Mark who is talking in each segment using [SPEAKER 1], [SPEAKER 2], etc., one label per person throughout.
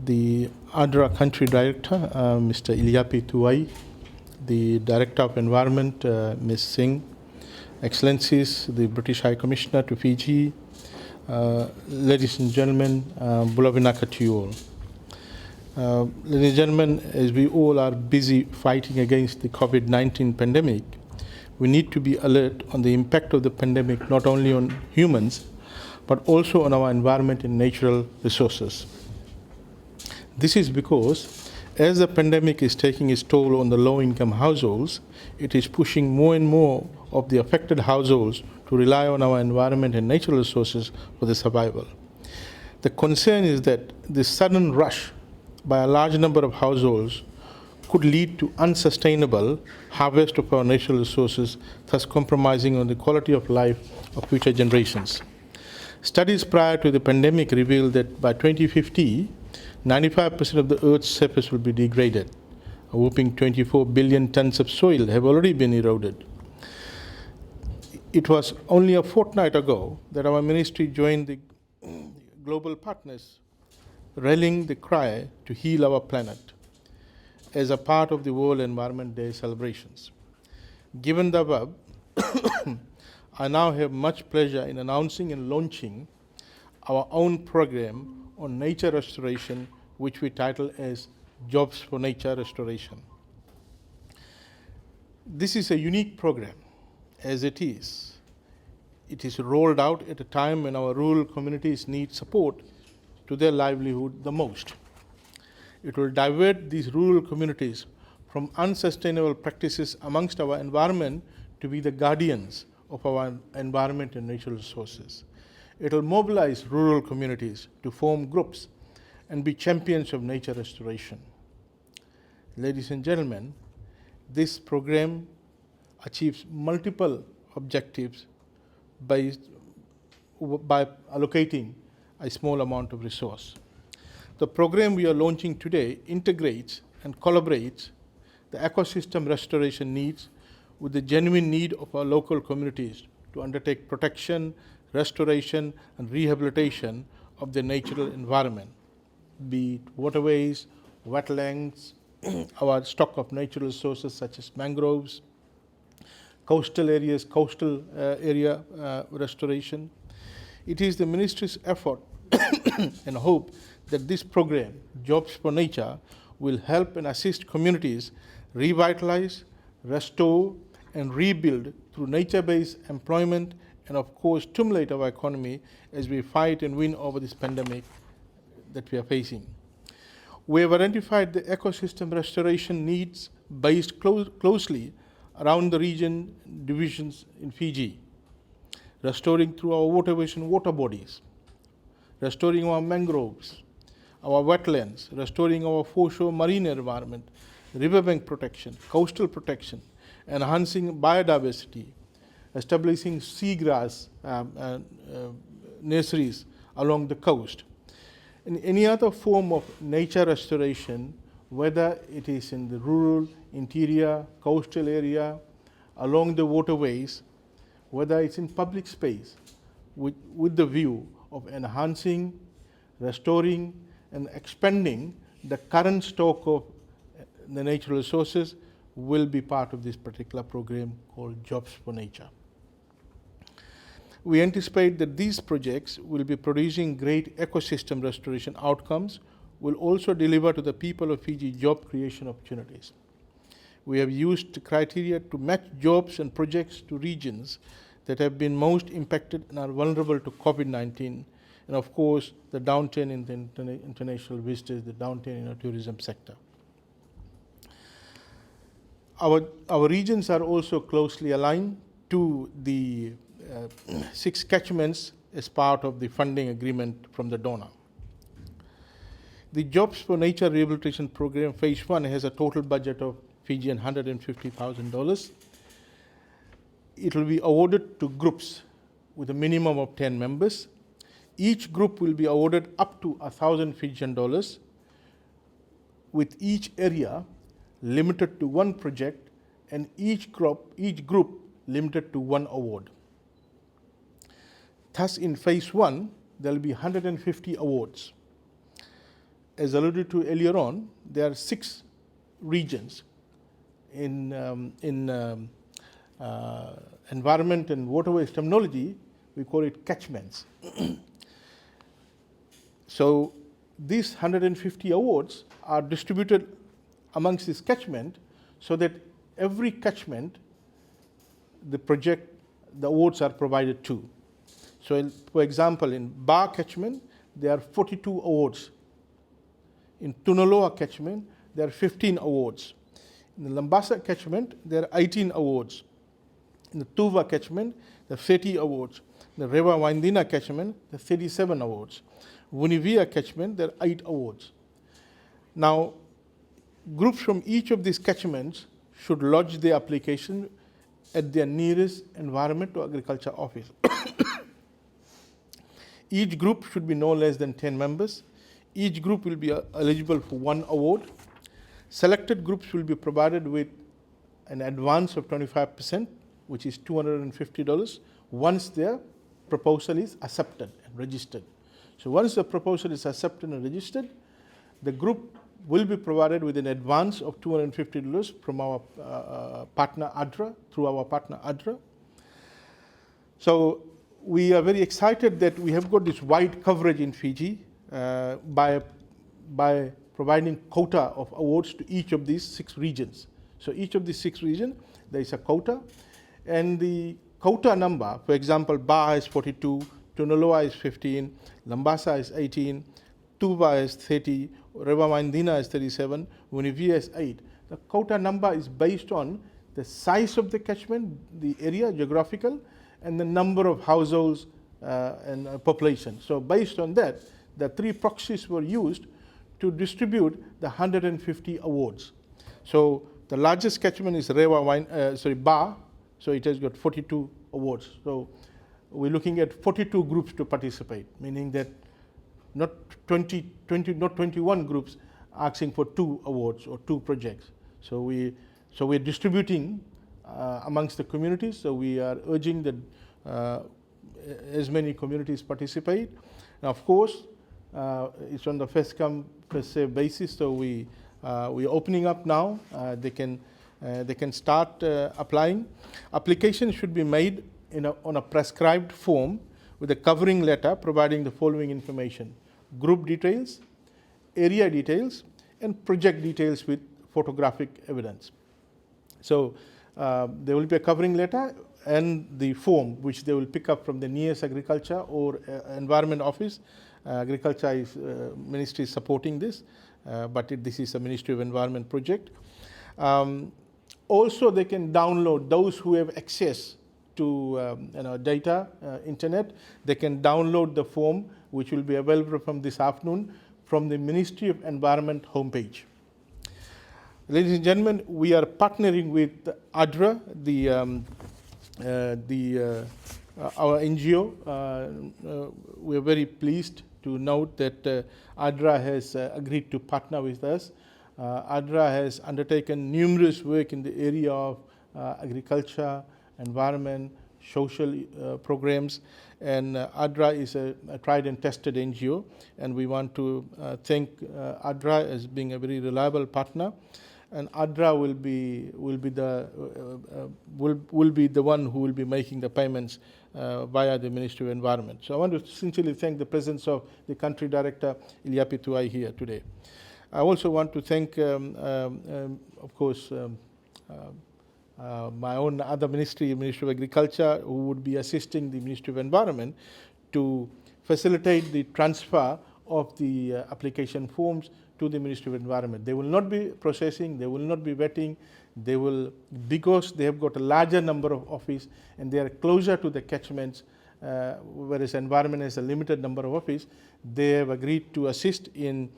[SPEAKER 1] the ADRA Country Director, Mr. Ilyapi Tuwai, the Director of Environment, Ms. Singh, Excellencies, the British High Commissioner to Fiji, ladies and gentlemen, Bulavinaka to you all. Ladies and gentlemen, as we all are busy fighting against the COVID-19 pandemic, we need to be alert on the impact of the pandemic not only on humans, but also on our environment and natural resources. This is because as the pandemic is taking its toll on the low-income households, it is pushing more and more of the affected households to rely on our environment and natural resources for their survival. The concern is that this sudden rush by a large number of households could lead to unsustainable harvest of our natural resources, thus compromising on the quality of life of future generations. Studies prior to the pandemic revealed that by 2050, 95% of the Earth's surface will be degraded. A whopping 24 billion tons of soil have already been eroded. It was only a fortnight ago that our ministry joined the global partners, rallying the cry to heal our planet as a part of the World Environment Day celebrations. Given the above, I now have much pleasure in announcing and launching our own program on nature restoration, which we title as Jobs for Nature Restoration. This is a unique program as it is. It is rolled out at a time when our rural communities need support to their livelihood the most. It will divert these rural communities from unsustainable practices amongst our environment to be the guardians of our environment and natural resources. It will mobilize rural communities to form groups and be champions of nature restoration. Ladies and gentlemen, this program achieves multiple objectives by allocating a small amount of resource. The program we are launching today integrates and collaborates the ecosystem restoration needs with the genuine need of our local communities to undertake protection, restoration, and rehabilitation of the natural environment, be it waterways, wetlands, our stock of natural resources such as mangroves, coastal areas, coastal area restoration. It is the ministry's effort and hope that this program, Jobs for Nature, will help and assist communities revitalize, restore, and rebuild through nature-based employment and, of course, stimulate our economy as we fight and win over this pandemic that we are facing. We have identified the ecosystem restoration needs based closely around the region divisions in Fiji, restoring through our waterways and water bodies, restoring our mangroves, our wetlands, restoring our foreshore marine environment, riverbank protection, coastal protection, enhancing biodiversity, establishing seagrass nurseries along the coast. And any other form of nature restoration, whether it is in the rural, interior, coastal area, along the waterways, whether it's in public space, with the view of enhancing, restoring, and expanding the current stock of the natural resources will be part of this particular program called Jobs for Nature. We anticipate that these projects will be producing great ecosystem restoration outcomes, will also deliver to the people of Fiji job creation opportunities. We have used criteria to match jobs and projects to regions that have been most impacted and are vulnerable to COVID-19, and of course, the downturn in the international visitors, the downturn in the tourism sector. Our regions are also closely aligned to the 6 catchments as part of the funding agreement from the donor. The Jobs for Nature Rehabilitation Program, Phase 1, has a total budget of Fijian $150,000. It will be awarded to groups with a minimum of 10 members. Each group will be awarded up to 1,000 Fijian dollars, with each area limited to 1 project and each group limited to 1 award. Thus, in Phase 1, there will be 150 awards. as alluded to earlier on, there are 6 regions in environment and waterways terminology. We call it catchments. So these 150 awards are distributed amongst this catchment, so that every catchment, the awards are provided to. So for example, in Ba catchment, there are 42 awards. In Tunaloa catchment, there are 15 awards. In the Lambasa catchment, there are 18 awards. In the Tuva catchment, there are 30 awards. In the Rewa Waindina catchment, there are 37 awards. Wunivia catchment, there are 8 awards. Now, groups from each of these catchments should lodge their application at their nearest environment or agriculture office. Each group should be no less than 10 members. Each group will be eligible for 1 award. Selected groups will be provided with an advance of 25%, which is $250, once their proposal is accepted and registered. So once the proposal is accepted and registered, the group will be provided with an advance of $250 from our partner ADRA, through our partner ADRA. So we are very excited that we have got this wide coverage in Fiji by providing quota of awards to each of these 6 regions. So each of these 6 regions, there is a quota, and the quota number, for example, Ba is 42, Tunaloa is 15, Lambasa is 18, Tuva is 30, Rewa Waindina is 37, Wunivia is 8. The quota number is based on the size of the catchment, the area, geographical, and the number of households and population. So based on that, the 3 proxies were used to distribute the 150 awards. So the largest catchment is Ba, so it has got 42 awards. So we're looking at 42 groups to participate, meaning that not 21 groups asking for 2 awards or 2 projects. So we're distributing amongst the communities. So we are urging that as many communities participate. Now, of course, it's on the first come first serve basis. So we're opening up now. They can start applying. Application should be made on a prescribed form with a covering letter providing the following information: group details, area details, and project details with photographic evidence. So there will be a covering letter and the form, which they will pick up from the nearest agriculture or environment office. Agriculture ministry is supporting this, but this is a Ministry of Environment project. Also, they can download, those who have access to data, internet, they can download the form, which will be available from this afternoon from the Ministry of Environment homepage. Ladies and gentlemen, we are partnering with ADRA, our NGO. We are very pleased to note that ADRA has agreed to partner with us. ADRA has undertaken numerous work in the area of agriculture, environment, social programs, and ADRA is a tried and tested NGO, and we want to thank ADRA as being a very reliable partner. And ADRA will be the one who will be making the payments via the Ministry of Environment. So I want to sincerely thank the presence of the Country Director Ilyapi Tuai here today. I also want to thank, of course, my own other ministry, Ministry of Agriculture, who would be assisting the Ministry of Environment to facilitate the transfer of the application forms to the Ministry of Environment. They will not be processing, they will not be vetting, they will, because they have got a larger number of offices and they are closer to the catchments, whereas Environment has a limited number of offices, they have agreed to assist in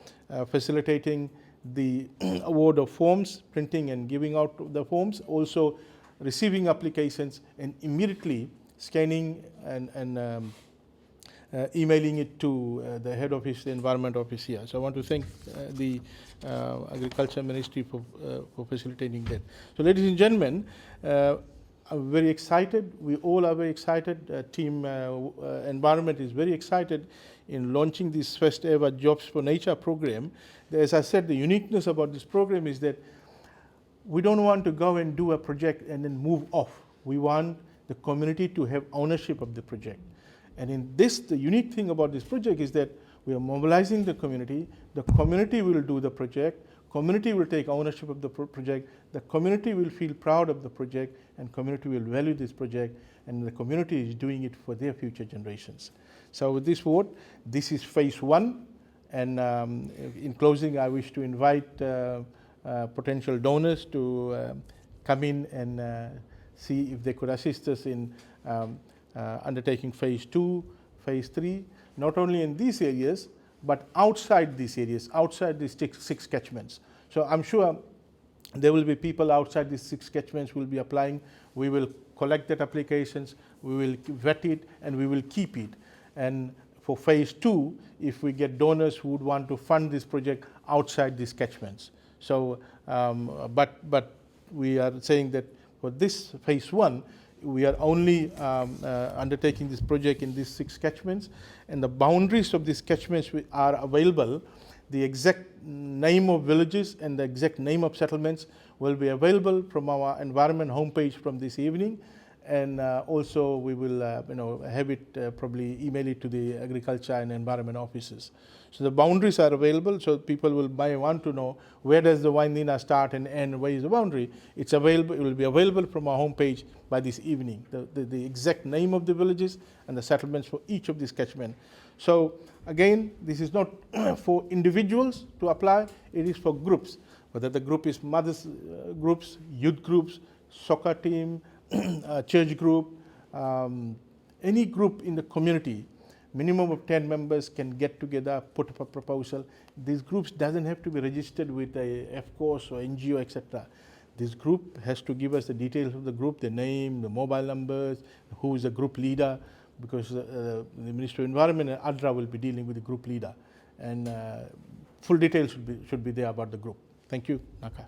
[SPEAKER 1] facilitating the award of forms, printing and giving out the forms, also receiving applications and immediately scanning and emailing it to the head office, the environment office here. So I want to thank the Agriculture Ministry for facilitating that. So ladies and gentlemen, I'm very excited. We all are very excited. Team Environment is very excited in launching this first ever Jobs for Nature program. As I said, the uniqueness about this program is that we don't want to go and do a project and then move off. We want the community to have ownership of the project. And in this, the unique thing about this project is that we are mobilizing the community will do the project, community will take ownership of the project, the community will feel proud of the project, and community will value this project, and the community is doing it for their future generations. So with this vote, this is phase 1, and in closing, I wish to invite potential donors to come in and see if they could assist us in undertaking phase 2, phase 3, not only in these areas, but outside these areas, outside these six catchments. So I'm sure there will be people outside these 6 catchments who will be applying. We will collect that applications, we will vet it, and we will keep it. And for phase 2, if we get donors who would want to fund this project outside these catchments. So, but we are saying that for this phase 1, we are only undertaking this project in these 6 catchments, and the boundaries of these catchments are available. The exact name of villages and the exact name of settlements will be available from our environment homepage from this evening, and also we will have it probably email it to the agriculture and environment offices. So the boundaries are available, so people might want to know where does the Waindina start and end, where is the boundary. It's available, it will be available from our homepage by this evening, the exact name of the villages and the settlements for each of these catchments. So again, this is not for individuals to apply, it is for groups, whether the group is mothers groups, youth groups, soccer team, church group, any group in the community. Minimum of 10 members can get together, put up a proposal. These groups doesn't have to be registered with a FCOS or NGO, etc. This group has to give us the details of the group, the name, the mobile numbers, who is the group leader, because the Minister of Environment and ADRA will be dealing with the group leader. And full details should be there about the group. Thank you, Naka.